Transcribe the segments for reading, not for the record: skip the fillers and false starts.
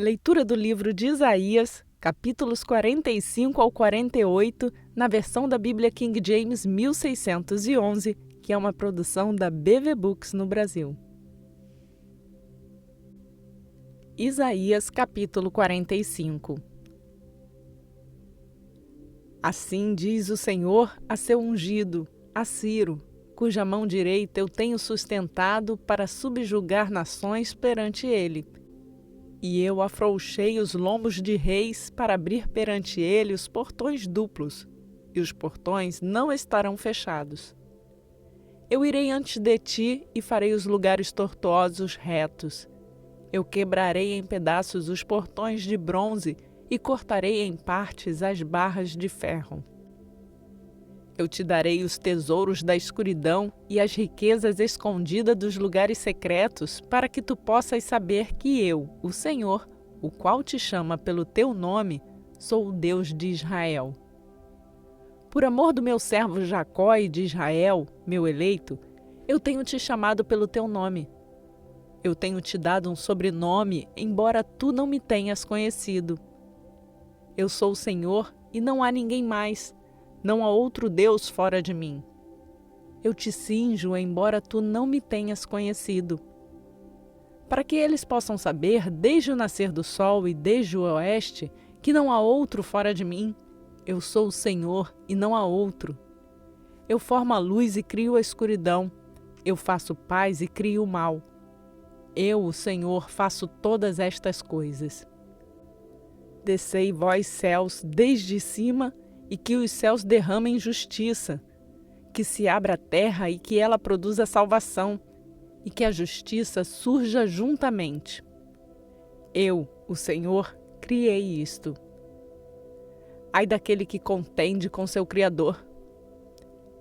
Leitura do livro de Isaías, capítulos 45 ao 48, na versão da Bíblia King James 1611, que é uma produção da BV Books no Brasil. Isaías, capítulo 45. Assim diz o Senhor a seu ungido, a Ciro, cuja mão direita eu tenho sustentado para subjugar nações perante ele. E eu afrouxei os lombos de reis para abrir perante ele os portões duplos, e os portões não estarão fechados. Eu irei antes de ti e farei os lugares tortuosos retos. Eu quebrarei em pedaços os portões de bronze e cortarei em partes as barras de ferro. Eu te darei os tesouros da escuridão e as riquezas escondidas dos lugares secretos, para que tu possas saber que eu, o Senhor, o qual te chama pelo teu nome, sou o Deus de Israel. Por amor do meu servo Jacó e de Israel, meu eleito, eu tenho te chamado pelo teu nome. Eu tenho te dado um sobrenome, embora tu não me tenhas conhecido. Eu sou o Senhor e não há ninguém mais. Não há outro Deus fora de mim. Eu te cinjo, embora tu não me tenhas conhecido. Para que eles possam saber, desde o nascer do sol e desde o oeste, que não há outro fora de mim. Eu sou o Senhor e não há outro. Eu formo a luz e crio a escuridão. Eu faço paz e crio o mal. Eu, o Senhor, faço todas estas coisas. Descei vós céus desde cima, e que os céus derramem justiça, que se abra a terra e que ela produza salvação, e que a justiça surja juntamente. Eu, o Senhor, criei isto. Ai daquele que contende com seu Criador.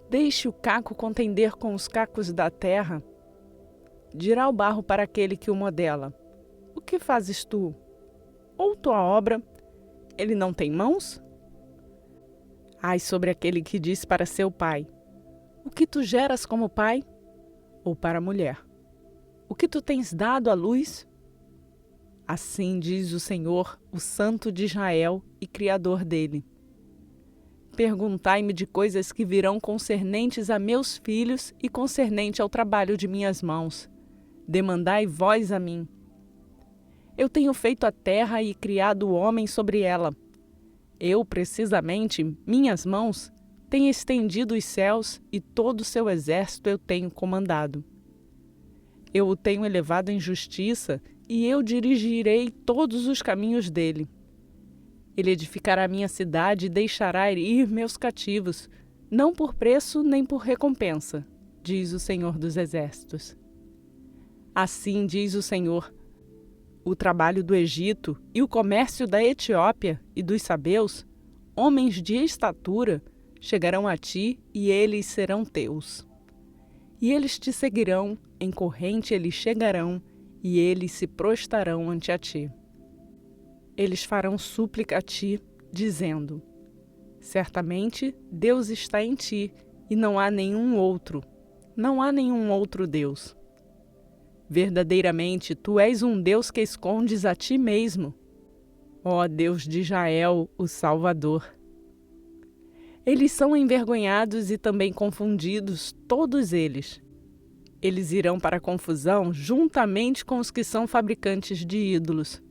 Deixe o caco contender com os cacos da terra. Dirá o barro para aquele que o modela: o que fazes tu? Ou tua obra, ele não tem mãos? Ai sobre aquele que diz para seu pai: o que tu geras como pai? Ou para a mulher: o que tu tens dado à luz? Assim diz o Senhor, o Santo de Israel e Criador dele. Perguntai-me de coisas que virão concernentes a meus filhos e concernente ao trabalho de minhas mãos. Demandai vós a mim. Eu tenho feito a terra e criado o homem sobre ela. Eu, precisamente, minhas mãos, tenho estendido os céus e todo o seu exército eu tenho comandado. Eu o tenho elevado em justiça e eu dirigirei todos os caminhos dele. Ele edificará minha cidade e deixará ir meus cativos, não por preço nem por recompensa, diz o Senhor dos Exércitos. Assim diz o Senhor: o trabalho do Egito e o comércio da Etiópia e dos sabeus, homens de estatura, chegarão a ti e eles serão teus. E eles te seguirão, em corrente eles chegarão, e eles se prostrarão ante a ti. Eles farão súplica a ti, dizendo: certamente Deus está em ti, e não há nenhum outro Deus. Verdadeiramente, tu és um Deus que escondes a ti mesmo, ó Deus de Israel, o Salvador. Eles são envergonhados e também confundidos, todos eles. Eles irão para a confusão juntamente com os que são fabricantes de ídolos.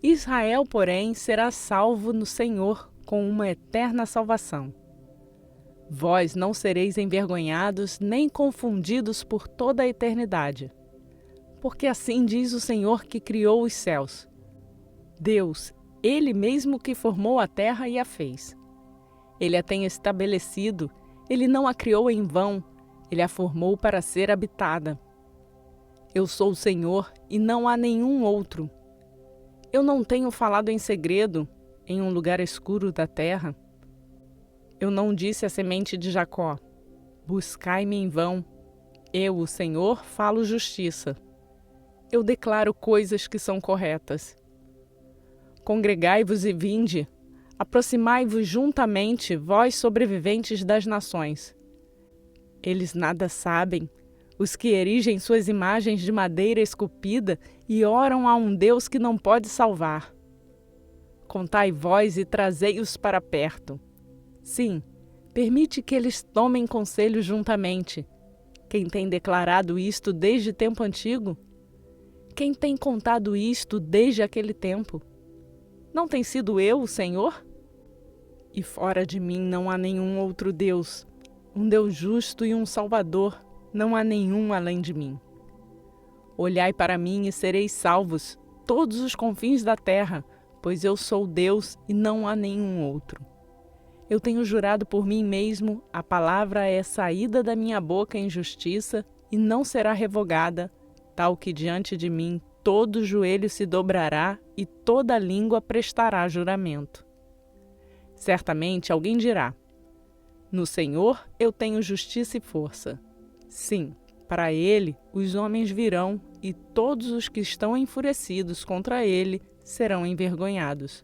Israel, porém, será salvo no Senhor com uma eterna salvação. Vós não sereis envergonhados nem confundidos por toda a eternidade. Porque assim diz o Senhor que criou os céus. Deus, Ele mesmo que formou a terra e a fez. Ele a tem estabelecido, Ele não a criou em vão, Ele a formou para ser habitada. Eu sou o Senhor e não há nenhum outro. Eu não tenho falado em segredo, em um lugar escuro da terra. Eu não disse à semente de Jacó: buscai-me em vão. Eu, o Senhor, falo justiça. Eu declaro coisas que são corretas. Congregai-vos e vinde, aproximai-vos juntamente, vós sobreviventes das nações. Eles nada sabem, os que erigem suas imagens de madeira esculpida e oram a um Deus que não pode salvar. Contai vós e trazei-os para perto. Sim, permite que eles tomem conselho juntamente. Quem tem declarado isto desde tempo antigo? Quem tem contado isto desde aquele tempo? Não tem sido eu, o Senhor? E fora de mim não há nenhum outro Deus, um Deus justo e um Salvador, não há nenhum além de mim. Olhai para mim e sereis salvos, todos os confins da terra, pois eu sou Deus e não há nenhum outro. Eu tenho jurado por mim mesmo, a palavra é saída da minha boca em justiça e não será revogada, tal que diante de mim todo joelho se dobrará e toda língua prestará juramento. Certamente alguém dirá: no Senhor eu tenho justiça e força. Sim, para ele os homens virão e todos os que estão enfurecidos contra ele serão envergonhados.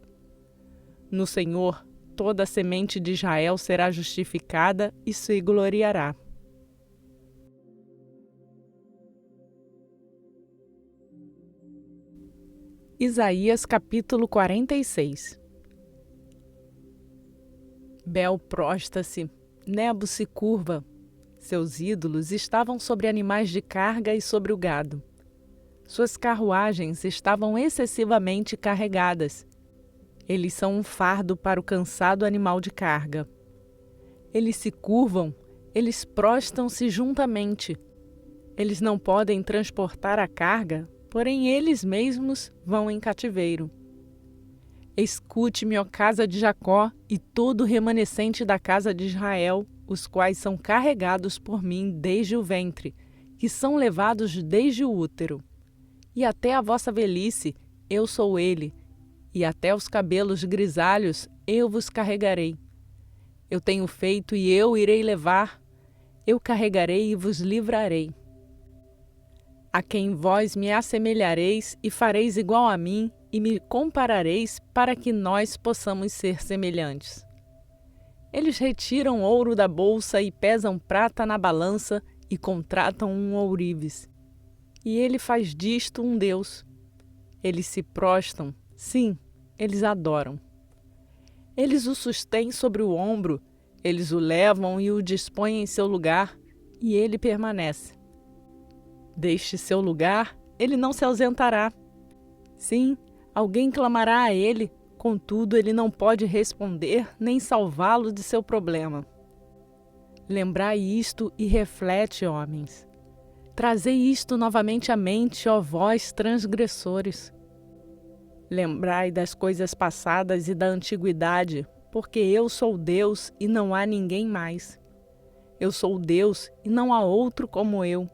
No Senhor toda a semente de Israel será justificada e se gloriará. Isaías capítulo 46. Bel prosta-se, Nebo se curva. Seus ídolos estavam sobre animais de carga e sobre o gado. Suas carruagens estavam excessivamente carregadas. Eles são um fardo para o cansado animal de carga. Eles se curvam, eles prostam-se juntamente. Eles não podem transportar a carga, porém eles mesmos vão em cativeiro. Escute-me, ó casa de Jacó, e todo o remanescente da casa de Israel, os quais são carregados por mim desde o ventre, que são levados desde o útero. E até a vossa velhice, eu sou ele, e até os cabelos grisalhos eu vos carregarei. Eu tenho feito e eu irei levar, eu carregarei e vos livrarei. A quem vós me assemelhareis e fareis igual a mim, e me comparareis para que nós possamos ser semelhantes. Eles retiram ouro da bolsa e pesam prata na balança e contratam um ourives. E ele faz disto um Deus. Eles se prostam, sim, eles adoram. Eles o sustêm sobre o ombro, eles o levam e o dispõem em seu lugar, e ele permanece. Deste seu lugar, ele não se ausentará. Sim, alguém clamará a ele, contudo ele não pode responder nem salvá-lo de seu problema. Lembrai isto e reflete, homens. Trazei isto novamente à mente, ó vós transgressores. Lembrai das coisas passadas e da antiguidade, porque eu sou Deus e não há ninguém mais. Eu sou Deus e não há outro como eu.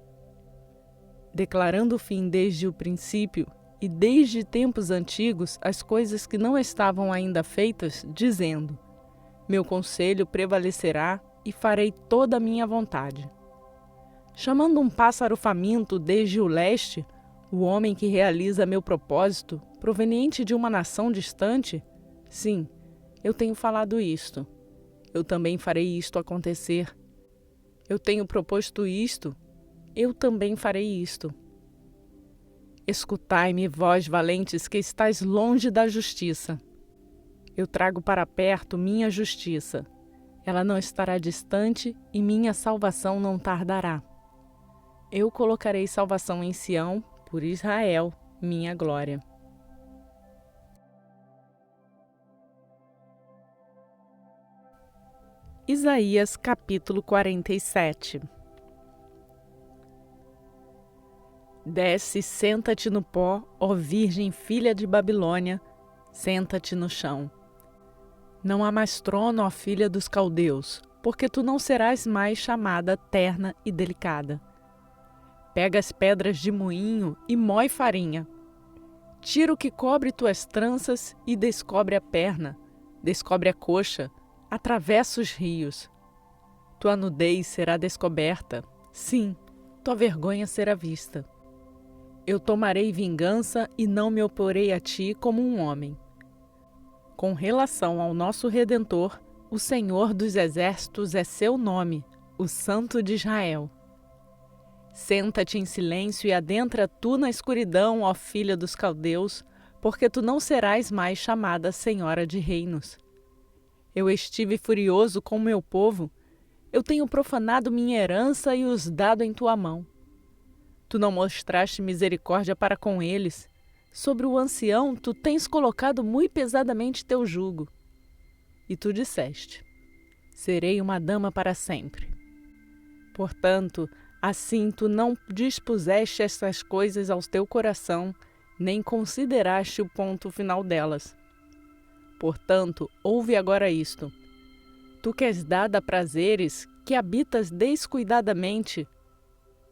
Declarando o fim desde o princípio, e desde tempos antigos as coisas que não estavam ainda feitas, dizendo: meu conselho prevalecerá e farei toda a minha vontade. Chamando um pássaro faminto desde o leste, o homem que realiza meu propósito, proveniente de uma nação distante, sim, eu tenho falado isto. Eu também farei isto acontecer. Eu tenho proposto isto, eu também farei isto. Escutai-me, vós valentes que estáis longe da justiça. Eu trago para perto minha justiça. Ela não estará distante e minha salvação não tardará. Eu colocarei salvação em Sião, por Israel, minha glória. Isaías capítulo 47. Desce, senta-te no pó, ó virgem filha de Babilônia, senta-te no chão. Não há mais trono, ó filha dos caldeus, porque tu não serás mais chamada terna e delicada. Pega as pedras de moinho e mói farinha. Tira o que cobre tuas tranças e descobre a perna, descobre a coxa, atravessa os rios. Tua nudez será descoberta, sim, tua vergonha será vista. Eu tomarei vingança e não me oporei a ti como um homem. Com relação ao nosso Redentor, o Senhor dos Exércitos é seu nome, o Santo de Israel. Senta-te em silêncio e adentra tu na escuridão, ó filha dos caldeus, porque tu não serás mais chamada senhora de reinos. Eu estive furioso com meu povo, eu tenho profanado minha herança e os dado em tua mão. Tu não mostraste misericórdia para com eles. Sobre o ancião tu tens colocado muito pesadamente teu jugo. E tu disseste: serei uma dama para sempre. Portanto, assim tu não dispuseste estas coisas ao teu coração, nem consideraste o ponto final delas. Portanto, ouve agora isto. Tu que és dada a prazeres, que habitas descuidadamente,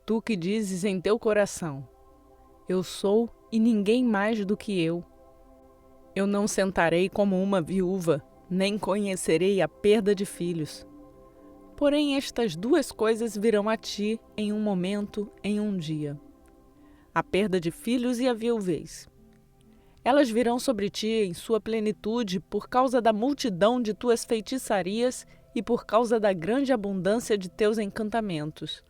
tu que dizes em teu coração: eu sou e ninguém mais do que eu. Eu não sentarei como uma viúva, nem conhecerei a perda de filhos. Porém, estas duas coisas virão a ti em um momento, em um dia: a perda de filhos e a viuvez. Elas virão sobre ti em sua plenitude por causa da multidão de tuas feitiçarias e por causa da grande abundância de teus encantamentos.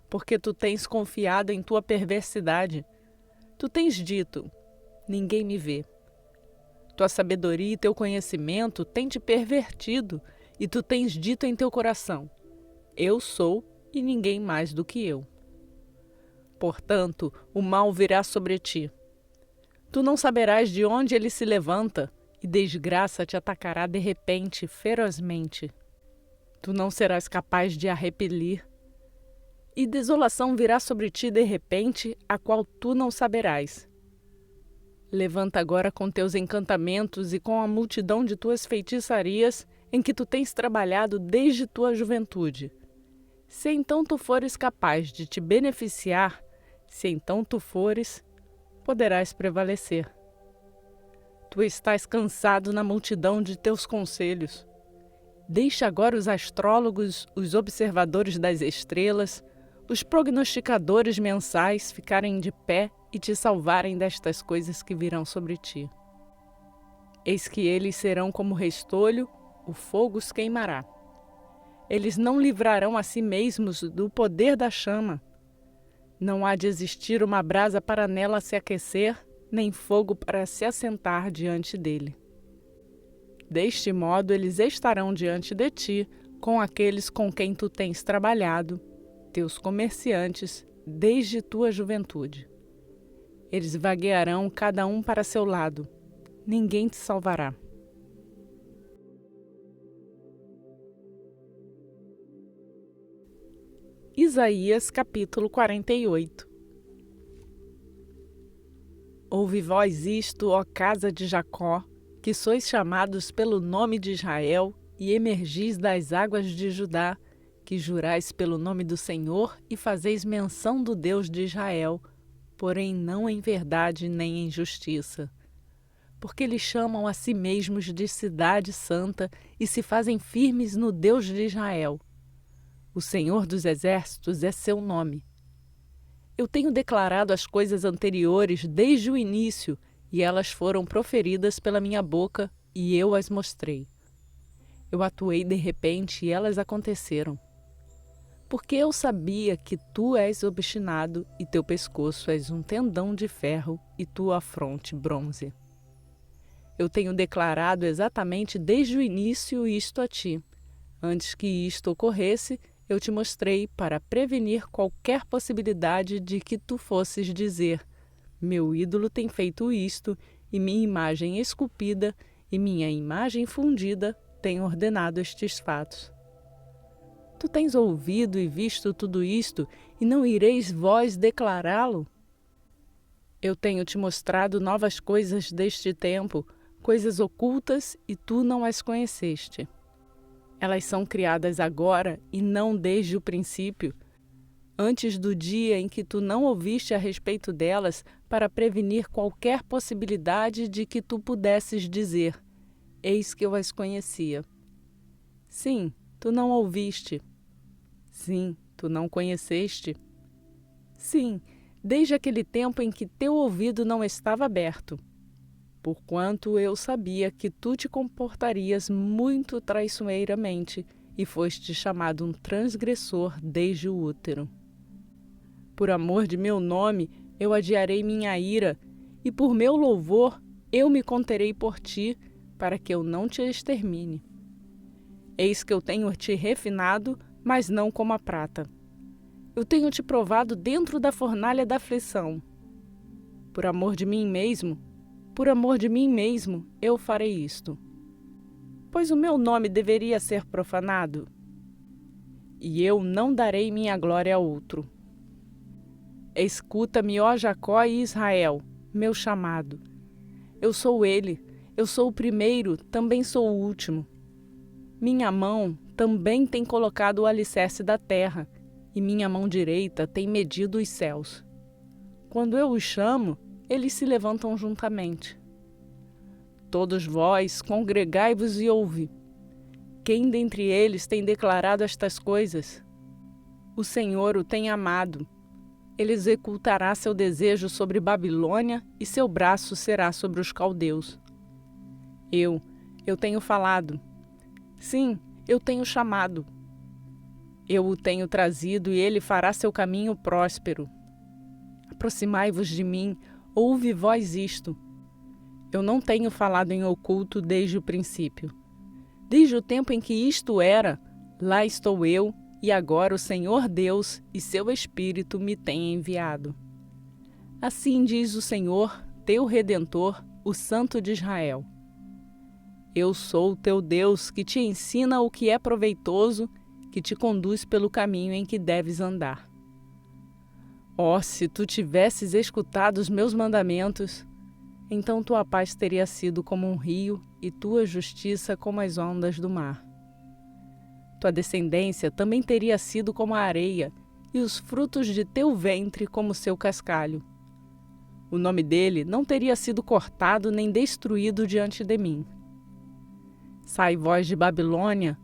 Porque tu tens confiado em tua perversidade. Tu tens dito: ninguém me vê. Tua sabedoria e teu conhecimento têm te pervertido, e tu tens dito em teu coração: eu sou e ninguém mais do que eu. Portanto, o mal virá sobre ti. Tu não saberás de onde ele se levanta, e desgraça te atacará de repente, ferozmente. Tu não serás capaz de a repelir, e desolação virá sobre ti de repente, a qual tu não saberás. Levanta agora com teus encantamentos e com a multidão de tuas feitiçarias, em que tu tens trabalhado desde tua juventude. Se então tu fores capaz de te beneficiar, se então tu fores, poderás prevalecer. Tu estás cansado na multidão de teus conselhos. Deixa agora os astrólogos, os observadores das estrelas, os prognosticadores mensais ficarem de pé e te salvarem destas coisas que virão sobre ti. Eis que eles serão como restolho, o fogo os queimará. Eles não livrarão a si mesmos do poder da chama. Não há de existir uma brasa para nela se aquecer, nem fogo para se assentar diante dele. Deste modo eles estarão diante de ti, com aqueles com quem tu tens trabalhado, teus comerciantes, desde tua juventude. Eles vaguearão cada um para seu lado. Ninguém te salvará. Isaías capítulo 48. Ouve vós isto, ó casa de Jacó, que sois chamados pelo nome de Israel, e emergis das águas de Judá, que jurais pelo nome do Senhor e fazeis menção do Deus de Israel, porém não em verdade nem em justiça. Porque eles chamam a si mesmos de cidade santa e se fazem firmes no Deus de Israel. O Senhor dos Exércitos é seu nome. Eu tenho declarado as coisas anteriores desde o início, e elas foram proferidas pela minha boca, e eu as mostrei. Eu atuei de repente e elas aconteceram. Porque eu sabia que tu és obstinado, e teu pescoço és um tendão de ferro, e tua fronte bronze. Eu tenho declarado exatamente desde o início isto a ti. Antes que isto ocorresse, eu te mostrei para prevenir qualquer possibilidade de que tu fosses dizer: meu ídolo tem feito isto, e minha imagem esculpida e minha imagem fundida têm ordenado estes fatos. Tu tens ouvido e visto tudo isto, e não ireis vós declará-lo? Eu tenho te mostrado novas coisas deste tempo, coisas ocultas, e tu não as conheceste. Elas são criadas agora e não desde o princípio, antes do dia em que tu não ouviste a respeito delas, para prevenir qualquer possibilidade de que tu pudesses dizer: eis que eu as conhecia. Sim, tu não ouviste. Sim, tu não conheceste. Sim, desde aquele tempo em que teu ouvido não estava aberto. Porquanto eu sabia que tu te comportarias muito traiçoeiramente e foste chamado um transgressor desde o útero. Por amor de meu nome, eu adiarei minha ira, e por meu louvor, eu me conterei por ti, para que eu não te extermine. Eis que eu tenho te refinado, mas não como a prata. Eu tenho te provado dentro da fornalha da aflição. Por amor de mim mesmo, eu farei isto. Pois o meu nome deveria ser profanado, e eu não darei minha glória a outro. Escuta-me, ó Jacó e Israel, meu chamado. Eu sou ele, eu sou o primeiro, também sou o último. Minha mão também tem colocado o alicerce da terra, e minha mão direita tem medido os céus. Quando eu os chamo, eles se levantam juntamente. Todos vós, congregai-vos e ouve. Quem dentre eles tem declarado estas coisas? O Senhor o tem amado. Ele executará seu desejo sobre Babilônia e seu braço será sobre os caldeus. Eu tenho falado. Sim, eu tenho chamado. Eu o tenho trazido e ele fará seu caminho próspero. Aproximai-vos de mim, ouve vós isto. Eu não tenho falado em oculto desde o princípio. Desde o tempo em que isto era, lá estou eu, e agora o Senhor Deus e seu Espírito me têm enviado. Assim diz o Senhor, teu Redentor, o Santo de Israel. Eu sou o teu Deus que te ensina o que é proveitoso, que te conduz pelo caminho em que deves andar. Oh, se tu tivesses escutado os meus mandamentos, então tua paz teria sido como um rio e tua justiça como as ondas do mar. Tua descendência também teria sido como a areia e os frutos de teu ventre como seu cascalho. O nome dele não teria sido cortado nem destruído diante de mim. Sai vós de Babilônia,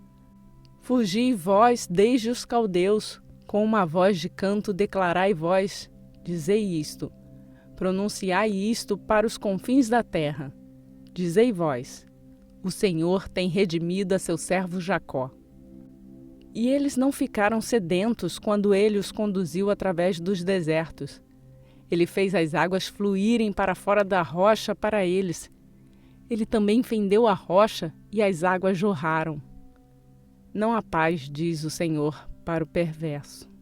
fugi vós desde os caldeus, com uma voz de canto declarai vós, dizei isto, pronunciai isto para os confins da terra. Dizei vós, o Senhor tem redimido a seu servo Jacó. E eles não ficaram sedentos quando ele os conduziu através dos desertos. Ele fez as águas fluírem para fora da rocha para eles. Ele também fendeu a rocha e as águas jorraram. Não há paz, diz o Senhor, para o perverso.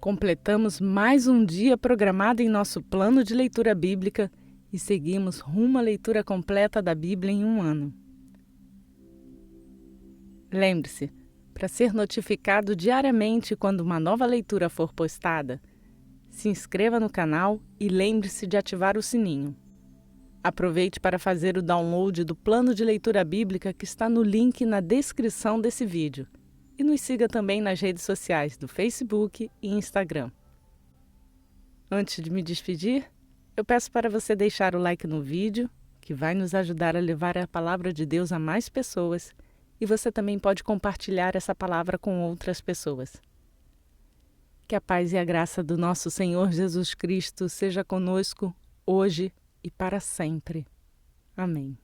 Completamos mais um dia programado em nosso plano de leitura bíblica e seguimos rumo à leitura completa da Bíblia em um ano. Lembre-se, para ser notificado diariamente quando uma nova leitura for postada, se inscreva no canal e lembre-se de ativar o sininho. Aproveite para fazer o download do plano de leitura bíblica que está no link na descrição desse vídeo. E nos siga também nas redes sociais do Facebook e Instagram. Antes de me despedir, eu peço para você deixar o like no vídeo, que vai nos ajudar a levar a palavra de Deus a mais pessoas, e você também pode compartilhar essa palavra com outras pessoas. Que a paz e a graça do nosso Senhor Jesus Cristo seja conosco hoje e para sempre. Amém.